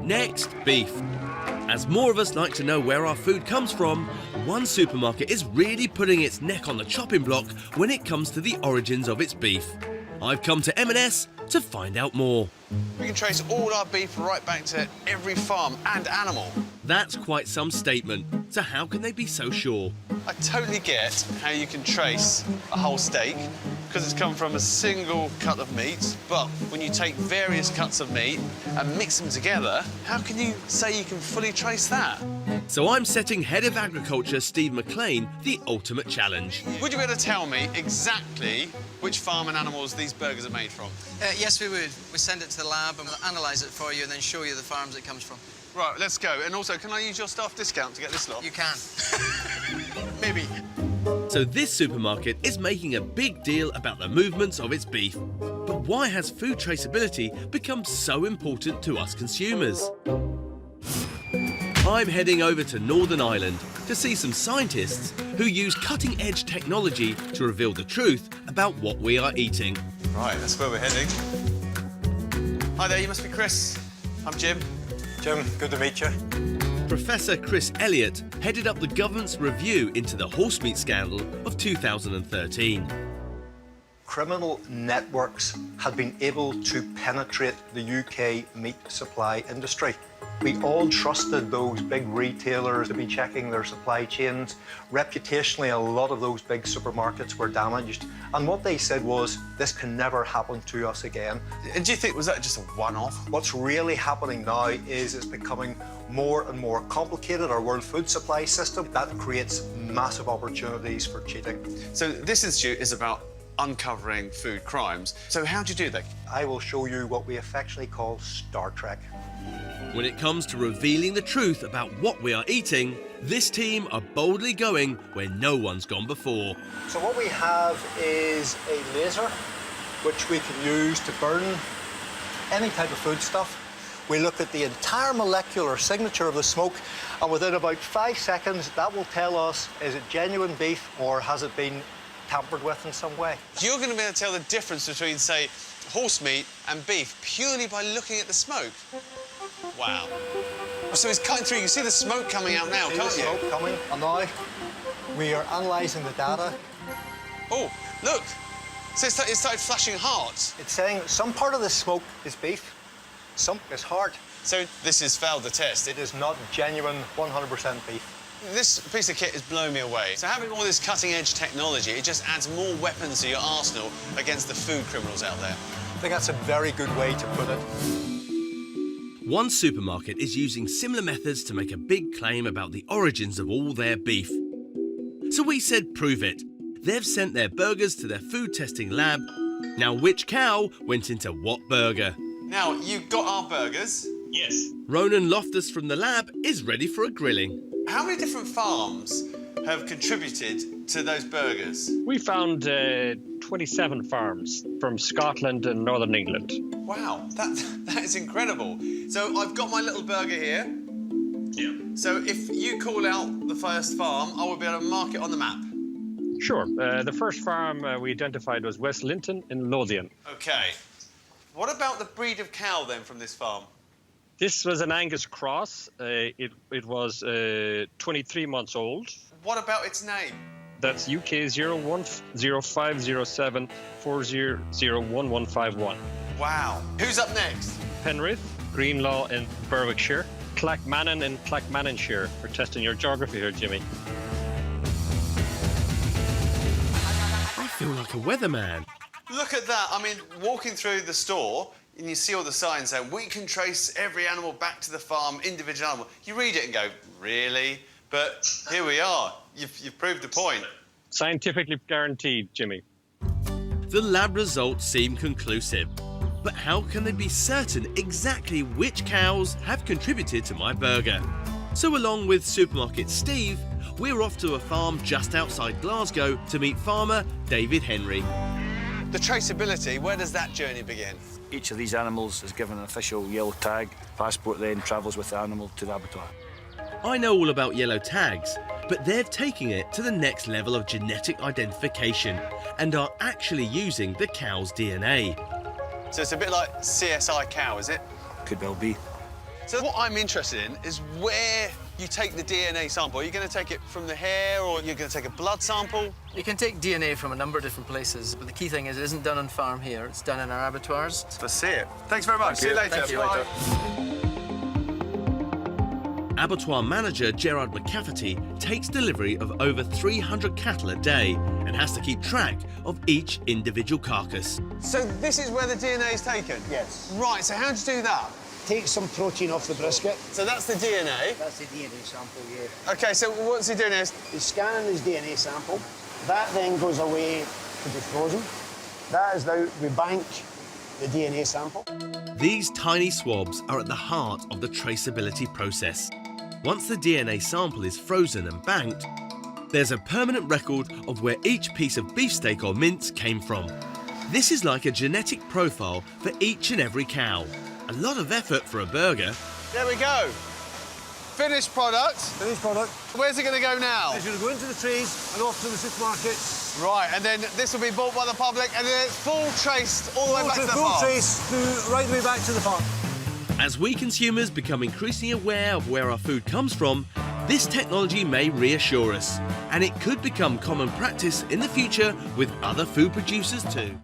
Next, beef. As more of us like to know where our food comes from, one supermarket is really putting its neck on the chopping block when it comes to the origins of its beef. I've come to M&S to find out more. We can trace all our beef right back to every farm and animal. That's quite some statement. So how can they be so sure? I totally get how you can trace a whole steak because it's come from a single cut of meat, but when you take various cuts of meat and mix them together, how can you say you can fully trace that? So I'm setting Head of Agriculture Steve McLean the ultimate challenge. Would you be able to tell me exactly which farm and animals these burgers are made from? Yes, we would. We send it to the lab and we'll analyse it for you and then show you the farms it comes from. Right, let's go. And also, can I use your staff discount to get this lot? You can. Maybe. So this supermarket is making a big deal about the movements of its beef. But why has food traceability become so important to us consumers? I'm heading over to Northern Ireland to see some scientists who use cutting-edge technology to reveal the truth about what we are eating. Right, that's where we're heading. Hi there, you must be Chris. I'm Jim. Jim, good to meet you. Professor Chris Elliott headed up the government's review into the horse meat scandal of 2013. Criminal networks had been able to penetrate the UK meat supply industry. We all trusted those big retailers to be checking their supply chains. Reputationally, a lot of those big supermarkets were damaged. And what they said was, this can never happen to us again. And do you think, was that just a one-off? What's really happening now is it's becoming more and more complicated, our world food supply system. That creates massive opportunities for cheating. So this institute is about uncovering food crimes. So how do you do that? I will show you what we affectionately call Star Trek. When it comes to revealing the truth about what we are eating, this team are boldly going where no one's gone before. So what we have is a laser, which we can use to burn any type of food stuff. We look at the entire molecular signature of the smoke, and within about 5 seconds, that will tell us, is it genuine beef or has it been tampered with in some way? You're going to be able to tell the difference between, say, horse meat and beef purely by looking at the smoke. Wow. So it's cutting through. You can see the smoke coming out now, can't you? See the smoke coming, and now we are analysing the data. Oh, look. So it started flashing hearts. It's saying some part of the smoke is beef, some is heart. So this has failed the test. It is not genuine 100% beef. This piece of kit is blowing me away. So having all this cutting-edge technology, it just adds more weapons to your arsenal against the food criminals out there. I think that's a very good way to put it. One supermarket is using similar methods to make a big claim about the origins of all their beef. So we said, prove it. They've sent their burgers to their food testing lab. Now, which cow went into what burger? Now, you've got our burgers. Yes. Ronan Loftus from the lab is ready for a grilling. How many different farms have contributed to those burgers? We found 27 farms from Scotland and Northern England. Wow, that is incredible. So I've got my little burger here. Yeah. So if you call out the first farm, I will be able to mark it on the map. Sure. The first farm we identified was West Linton in Lothian. OK. What about the breed of cow, then, from this farm? This was an Angus cross. It was 23 months old. What about its name? That's UK 01050740011151. Wow. Who's up next? Penrith, Greenlaw in Berwickshire, Clackmannan in Clackmannanshire. We're testing your geography here, Jimmy. I feel like a weatherman. Look at that. I mean, walking through the store, and you see all the signs saying, we can trace every animal back to the farm, individual animal. You read it and go, really? But here we are. You've proved the point. Scientifically guaranteed, Jimmy. The lab results seem conclusive. But how can they be certain exactly which cows have contributed to my burger? So along with supermarket Steve, we're off to a farm just outside Glasgow to meet farmer David Henry. The traceability, where does that journey begin? Each of these animals is given an official yellow tag. Passport then travels with the animal to the abattoir. I know all about yellow tags, but they're taking it to the next level of genetic identification and are actually using the cow's DNA. So it's a bit like CSI cow, is it? Could well be. So what I'm interested in is where you take the DNA sample. Are you going to take it from the hair, or you're going to take a blood sample? You can take DNA from a number of different places, but the key thing is it isn't done on farm here. It's done in our abattoirs. Let's see it. Thanks very much. See you later. Thank you. Bye. Abattoir manager Gerard McCafferty takes delivery of over 300 cattle a day and has to keep track of each individual carcass. So this is where the DNA is taken? Yes. Right, so how do you do that? Take some protein off the brisket. So that's the DNA? That's the DNA sample, yeah. OK, so what's he doing here? He's scanning his DNA sample. That then goes away to be frozen. That is now, we bank the DNA sample. These tiny swabs are at the heart of the traceability process. Once the DNA sample is frozen and banked, there's a permanent record of where each piece of beefsteak or mince came from. This is like a genetic profile for each and every cow. A lot of effort for a burger. There we go. Finished product. Finished product. Where's it going to go now? It's going to go into the trays and off to the supermarkets. Right, and then this will be bought by the public, and then it's full traced all the way back to the full farm. trace right the way back to the farm. As we consumers become increasingly aware of where our food comes from, this technology may reassure us, and it could become common practice in the future with other food producers too.